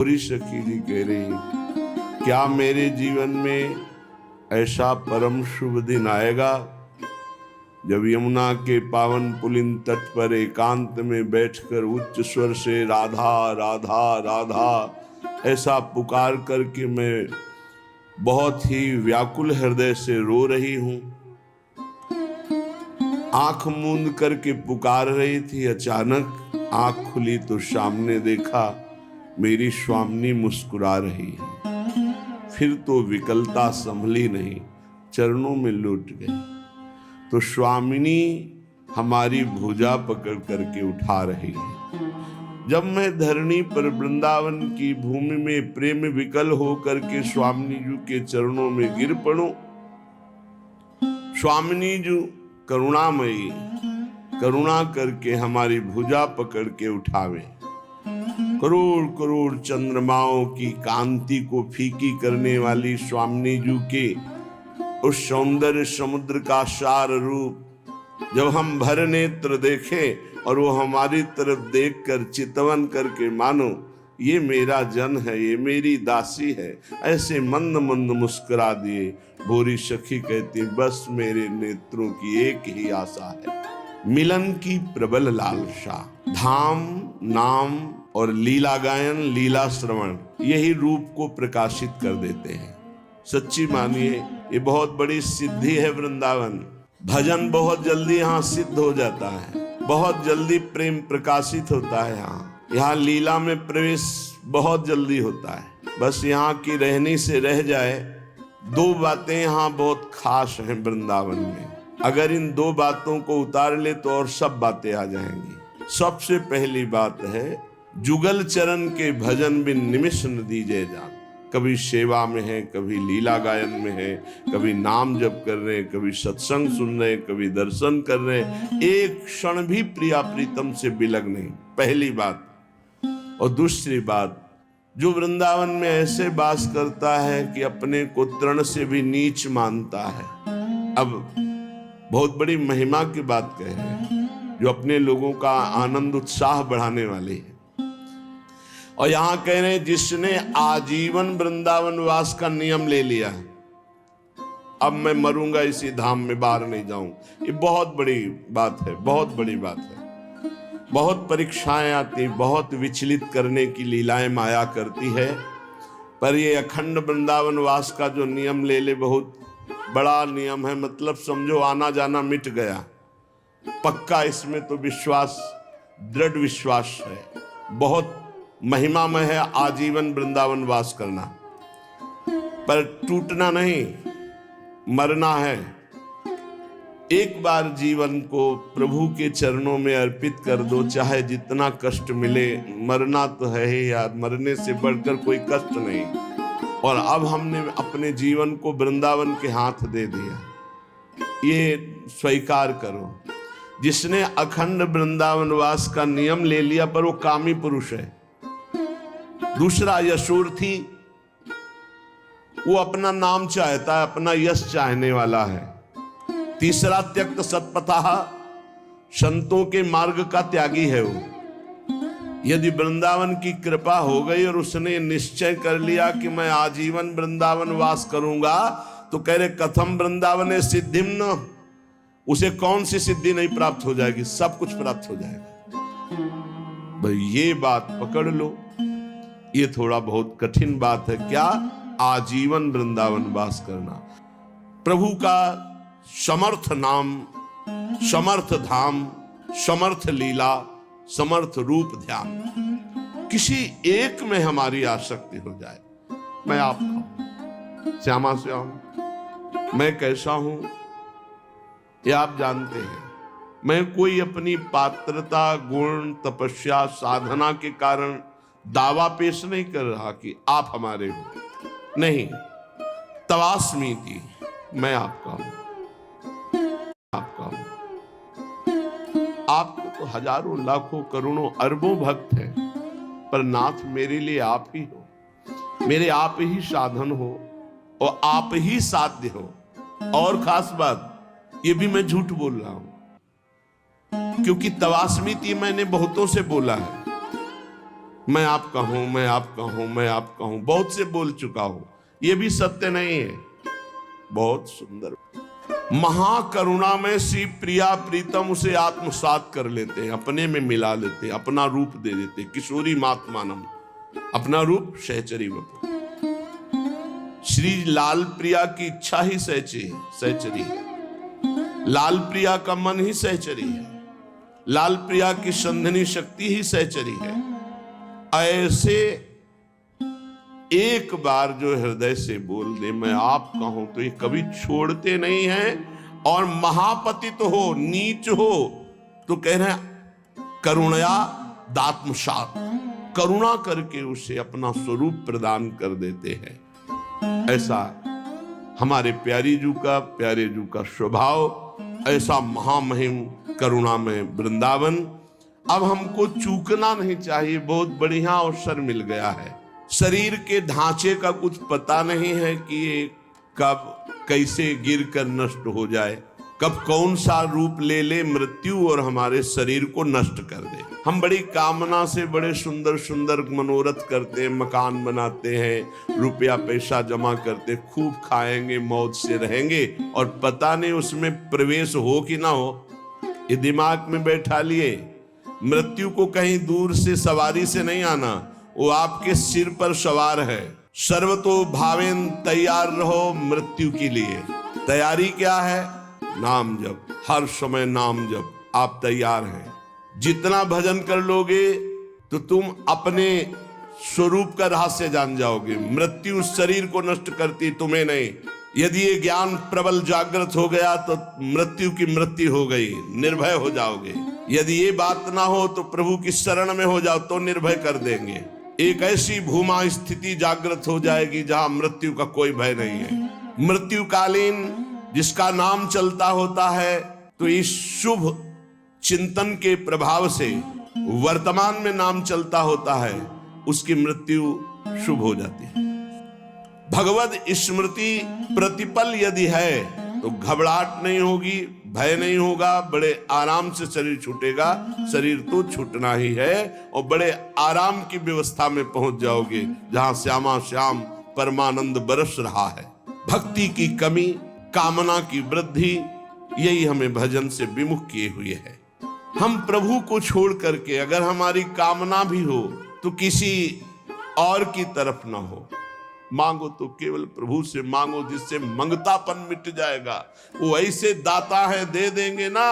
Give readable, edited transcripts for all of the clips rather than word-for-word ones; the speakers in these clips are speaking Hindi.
पूरी सखी जी कह रही, क्या मेरे जीवन में ऐसा परम शुभ दिन आएगा जब यमुना के पावन पुलिन तट पर एकांत में बैठकर उच्च स्वर से राधा राधा राधा ऐसा पुकार करके मैं बहुत ही व्याकुल हृदय से रो रही हूं। आंख मूंद करके पुकार रही थी, अचानक आंख खुली तो सामने देखा मेरी स्वामिनी मुस्कुरा रही है। फिर तो विकलता संभली नहीं, चरणों में लौट गई तो स्वामिनी हमारी भुजा पकड़ करके उठा रही है। जब मैं धरणी पर वृंदावन की भूमि में प्रेम विकल होकर के स्वामिनी जी के चरणों में गिर पड़ूं, स्वामिनी जी करुणामयी करुणा करके हमारी भुजा पकड़ के उठावे। करोड़ करोड़ चंद्रमाओं की कांति को फीकी करने वाली स्वामिनी जी के उस सौंदर्य समुद्र का सार रूप जब हम भर नेत्र देखें और वो हमारी तरफ देखकर चितवन करके मानो ये मेरा जन है, ये मेरी दासी है, ऐसे मंद मंद मुस्कुरा दिए। भोरी सखी कहती, बस मेरे नेत्रों की एक ही आशा है, मिलन की प्रबल लालसा। धाम नाम और लीला गायन लीला श्रवण यही रूप को प्रकाशित कर देते हैं। सच्ची मानिए ये बहुत बड़ी सिद्धि है वृंदावन। भजन बहुत जल्दी यहाँ सिद्ध हो जाता है, बहुत जल्दी प्रेम प्रकाशित होता है। यहाँ लीला में प्रवेश बहुत जल्दी होता है। बस यहाँ की रहनी से रह जाए। दो बातें यहाँ बहुत खास हैं वृंदावन में, अगर इन दो बातों को उतार ले तो और सब बातें आ जाएंगी। सबसे पहली बात है, जुगल चरण के भजन बिन निमिष न दीजे जान। कभी सेवा में है, कभी लीला गायन में है, कभी नाम जप कर रहे हैं, कभी सत्संग सुन रहे हैं, कभी दर्शन कर रहे हैं, एक क्षण भी प्रिया प्रीतम से बिलग नहीं। पहली बात। और दूसरी बात, जो वृंदावन में ऐसे वास करता है कि अपने को तृण से भी नीच मानता है। अब बहुत बड़ी महिमा की बात कह रहे हैं, जो अपने लोगों का आनंद उत्साह बढ़ाने वाली है। और यहां कह रहे हैं, जिसने आजीवन वृंदावन वास का नियम ले लिया, अब मैं मरूंगा इसी धाम में, बाहर नहीं जाऊं। ये बहुत बड़ी बात है, बहुत बड़ी बात है। बहुत परीक्षाएं आती, बहुत विचलित करने की लीलाएं माया करती है, पर ये अखंड वृंदावन वास का जो नियम ले ले, बहुत बड़ा नियम है। मतलब समझो आना जाना मिट गया, पक्का। इसमें तो विश्वास, दृढ़ विश्वास है। बहुत महिमामय है आजीवन वृंदावन वास करना, पर टूटना नहीं, मरना है। एक बार जीवन को प्रभु के चरणों में अर्पित कर दो, चाहे जितना कष्ट मिले। मरना तो है ही यार, मरने से बढ़कर कोई कष्ट नहीं। और अब हमने अपने जीवन को वृंदावन के हाथ दे दिया, ये स्वीकार करो। जिसने अखंड वृंदावन वास का नियम ले लिया, पर वो कामी पुरुष है। दूसरा यशोर थी, वो अपना नाम चाहता है, अपना यश चाहने वाला है। तीसरा त्यक्त सत्पथा, संतों के मार्ग का त्यागी है वो। यदि वृंदावन की कृपा हो गई और उसने निश्चय कर लिया कि मैं आजीवन वृंदावन वास करूंगा, तो कह रहे कथम वृंदावन सिद्धिम न, उसे कौन सी सिद्धि नहीं प्राप्त हो जाएगी, सब कुछ प्राप्त हो जाएगा। भाई ये बात पकड़ लो। ये थोड़ा बहुत कठिन बात है, क्या? आजीवन वृंदावन वास करना। प्रभु का समर्थ नाम, समर्थ धाम, समर्थ लीला, समर्थ रूप ध्यान, किसी एक में हमारी आसक्ति हो जाए। मैं आपका श्यामा श्याम, मैं कैसा हूं ये आप जानते हैं। मैं कोई अपनी पात्रता, गुण, तपस्या, साधना के कारण दावा पेश नहीं कर रहा कि आप हमारे हो, नहीं। तवास्मी की, मैं आपका हूं, आपका हूं। आपको तो हजारों लाखों करोड़ों अरबों भक्त हैं, पर नाथ मेरे लिए आप ही हो, मेरे आप ही साधन हो और आप ही साध्य हो। और खास बात, ये भी मैं झूठ बोल रहा हूं, क्योंकि तवास्मी मैंने बहुतों से बोला है। मैं आपका हूं, मैं आपका हूं, मैं आपका हूं, बहुत से बोल चुका हूं, यह भी सत्य नहीं है। बहुत सुंदर महाकरुणा में श्री प्रिया प्रीतम उसे आत्मसात कर लेते हैं, अपने में मिला लेते हैं, अपना रूप दे देते हैं। किशोरी मातमानम, अपना रूप सहचरी वपु। श्री लाल प्रिया की इच्छा ही सहचरी है, लाल प्रिया का मन ही सहचरी है, लाल प्रिया की संधिनी शक्ति ही सहचरी है। ऐसे एक बार जो हृदय से बोल दे मैं आपका हूं, तो ये कभी छोड़ते नहीं हैं। और महापतित तो हो, नीच हो, तो कह रहे हैं करुणया दात्मसात, करुणा करके उसे अपना स्वरूप प्रदान कर देते हैं। ऐसा हमारे प्यारे जू का स्वभाव, ऐसा महामहिम करुणा में वृंदावन। अब हमको चूकना नहीं चाहिए, बहुत बढ़िया अवसर मिल गया है। शरीर के ढांचे का कुछ पता नहीं है कि ये कब कैसे गिरकर नष्ट हो जाए, कब कौन सा रूप ले ले मृत्यु और हमारे शरीर को नष्ट कर दे। हम बड़ी कामना से बड़े सुंदर सुंदर मनोरथ करते हैं, मकान बनाते हैं, रुपया पैसा जमा करते, खूब खाएंगे, मौज से रहेंगे, और पता नहीं उसमें प्रवेश हो कि ना हो। ये दिमाग में बैठा लिए, मृत्यु को कहीं दूर से सवारी से नहीं आना, वो आपके सिर पर सवार है। सर्वतो भावेन, तैयार रहो मृत्यु के लिए। तैयारी क्या है? नाम जप, हर समय नाम जप। आप तैयार हैं, जितना भजन कर लोगे तो तुम अपने स्वरूप का रहस्य जान जाओगे। मृत्यु शरीर को नष्ट करती, तुम्हें नहीं। यदि ये ज्ञान प्रबल जागृत हो गया तो मृत्यु की मृत्यु हो गई, निर्भय हो जाओगे। यदि ये बात ना हो तो प्रभु की शरण में हो जाओ तो निर्भय कर देंगे। एक ऐसी भूमा स्थिति जागृत हो जाएगी जहां मृत्यु का कोई भय नहीं है। मृत्यु कालीन जिसका नाम चलता होता है, तो इस शुभ चिंतन के प्रभाव से वर्तमान में नाम चलता होता है, उसकी मृत्यु शुभ हो जाती है। भगवद स्मृति प्रतिपल यदि है तो घबराहट नहीं होगी, भय नहीं होगा, बड़े आराम से शरीर छूटेगा। शरीर तो छूटना ही है, और बड़े आराम की व्यवस्था में पहुंच जाओगे जहां श्यामा श्याम परमानंद बरस रहा है। भक्ति की कमी, कामना की वृद्धि, यही हमें भजन से विमुख किए हुए है। हम प्रभु को छोड़ करके अगर हमारी कामना भी हो तो किसी और की तरफ ना हो। मांगो तो केवल प्रभु से मांगो, जिससे मंगतापन मिट जाएगा। वो ऐसे दाता है, दे देंगे ना,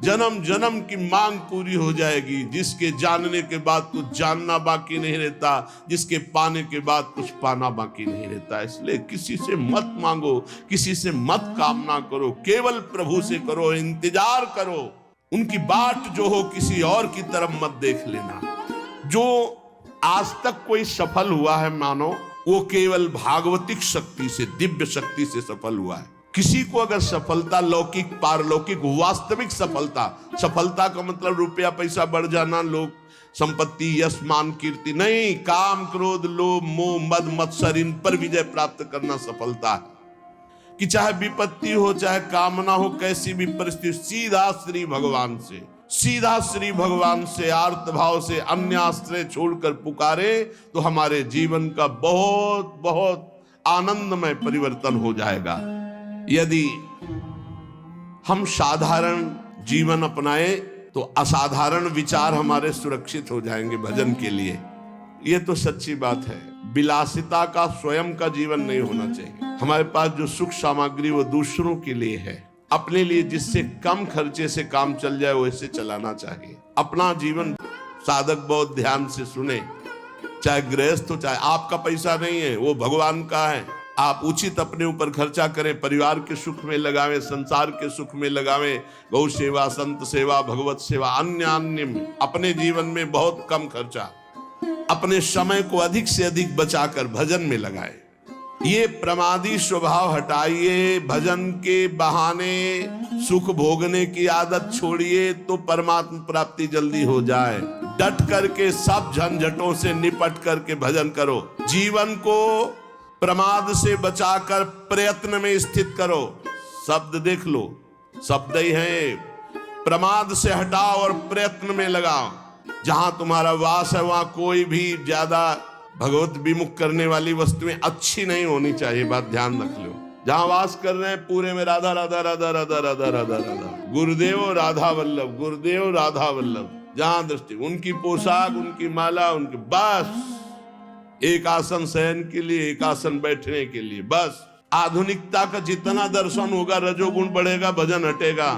जन्म जन्म की मांग पूरी हो जाएगी। जिसके जानने के बाद कुछ जानना बाकी नहीं रहता, जिसके पाने के बाद कुछ पाना बाकी नहीं रहता। इसलिए किसी से मत मांगो, किसी से मत कामना करो, केवल प्रभु से करो, इंतजार करो। उनकी बाट जो हो किसी और की तरफ मत देख लेना। जो आज तक कोई सफल हुआ है मानो, वो केवल भागवतिक शक्ति से, दिव्य शक्ति से सफल हुआ है। किसी को अगर सफलता लौकिक, पारलौकिक, वास्तविक सफलता का मतलब रुपया पैसा बढ़ जाना, लोग संपत्ति, यश मान कीर्ति नहीं। काम क्रोध लोभ मोह मद मत्सर, इन पर विजय प्राप्त करना सफलता है। कि चाहे विपत्ति हो, चाहे कामना हो, कैसी भी परिस्थिति, सीधा श्री भगवान से, सीधा श्री भगवान से आर्त भाव से अन्य आश्रय छोड़कर पुकारे तो हमारे जीवन का बहुत बहुत आनंदमय परिवर्तन हो जाएगा। यदि हम साधारण जीवन अपनाए तो असाधारण विचार हमारे सुरक्षित हो जाएंगे भजन के लिए। ये तो सच्ची बात है। विलासिता का स्वयं का जीवन नहीं होना चाहिए। हमारे पास जो सुख सामग्री वो दूसरों के लिए है, अपने लिए जिससे कम खर्चे से काम चल जाए वैसे चलाना चाहिए। अपना जीवन साधक बहुत ध्यान से सुने, चाहे गृहस्थ हो, चाहे आपका पैसा नहीं है, वो भगवान का है। आप उचित अपने ऊपर खर्चा करें, परिवार के सुख में लगावें, संसार के सुख में लगावें, गौ सेवा, संत सेवा, भगवत सेवा, अन्य अपने जीवन में बहुत कम खर्चा, अपने समय को अधिक से अधिक बचाकर भजन में लगाएं। ये प्रमादी स्वभाव हटाइए, भजन के बहाने सुख भोगने की आदत छोड़िए तो परमात्मा प्राप्ति जल्दी हो जाए। डट करके सब झंझटों से निपट करके भजन करो। जीवन को प्रमाद से बचाकर प्रयत्न में स्थित करो। शब्द देख लो, शब्द ही है। प्रमाद से हटाओ और प्रयत्न में लगाओ। जहां तुम्हारा वास है वहां कोई भी ज्यादा भगवत विमुख करने वाली वस्तुएं अच्छी नहीं होनी चाहिए, बात ध्यान रख लो। जहां वास कर रहे हैं पूरे में राधा राधा राधा राधा राधा राधा राधा, गुरुदेव राधा वल्लभ, गुरुदेव राधा वल्लभ। जहां दृष्टि उनकी पोशाक, उनकी माला, उनके बस एक आसन शयन के लिए, एक आसन बैठने के लिए, बस। आधुनिकता का जितना दर्शन होगा रजोगुण बढ़ेगा, भजन हटेगा,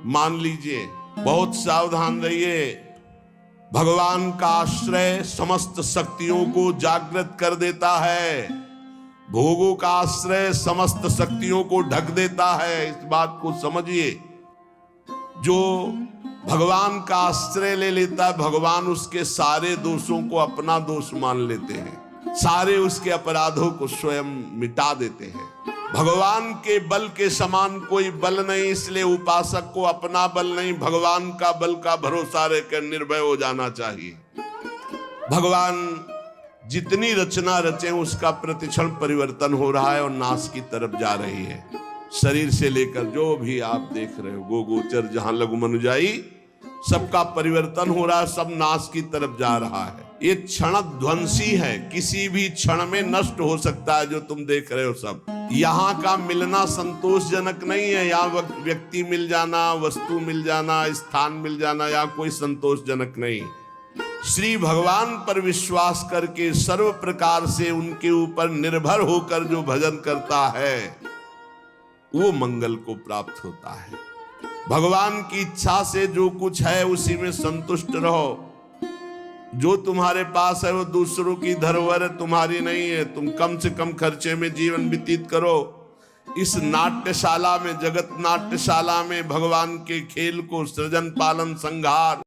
मान लीजिए। बहुत सावधान रहिए। भगवान का आश्रय समस्त शक्तियों को जागृत कर देता है, भोगों का आश्रय समस्त शक्तियों को ढक देता है। इस बात को समझिए। जो भगवान का आश्रय ले लेता है, भगवान उसके सारे दोषों को अपना दोष मान लेते हैं, सारे उसके अपराधों को स्वयं मिटा देते हैं। भगवान के बल के समान कोई बल नहीं, इसलिए उपासक को अपना बल नहीं, भगवान का बल का भरोसा रहकर निर्भय हो जाना चाहिए। भगवान जितनी रचना रचे उसका प्रतिक्षण परिवर्तन हो रहा है और नाश की तरफ जा रही है। शरीर से लेकर जो भी आप देख रहे हो, गो गोचर जहां लघु मनुजाई, सबका परिवर्तन हो रहा है, सब नाश की तरफ जा रहा है। ये क्षण ध्वंसी है, किसी भी क्षण में नष्ट हो सकता है। जो तुम देख रहे हो सब, यहाँ का मिलना संतोषजनक नहीं है। यहाँ व्यक्ति मिल जाना, वस्तु मिल जाना, स्थान मिल जाना, या कोई संतोषजनक नहीं। श्री भगवान पर विश्वास करके सर्व प्रकार से उनके ऊपर निर्भर होकर जो भजन करता है वो मंगल को प्राप्त होता है। भगवान की इच्छा से जो कुछ है उसी में संतुष्ट रहो। जो तुम्हारे पास है वो दूसरों की धरोहर है, तुम्हारी नहीं है। तुम कम से कम खर्चे में जीवन व्यतीत करो। इस नाट्यशाला में, जगत नाट्यशाला में भगवान के खेल को सृजन पालन संहार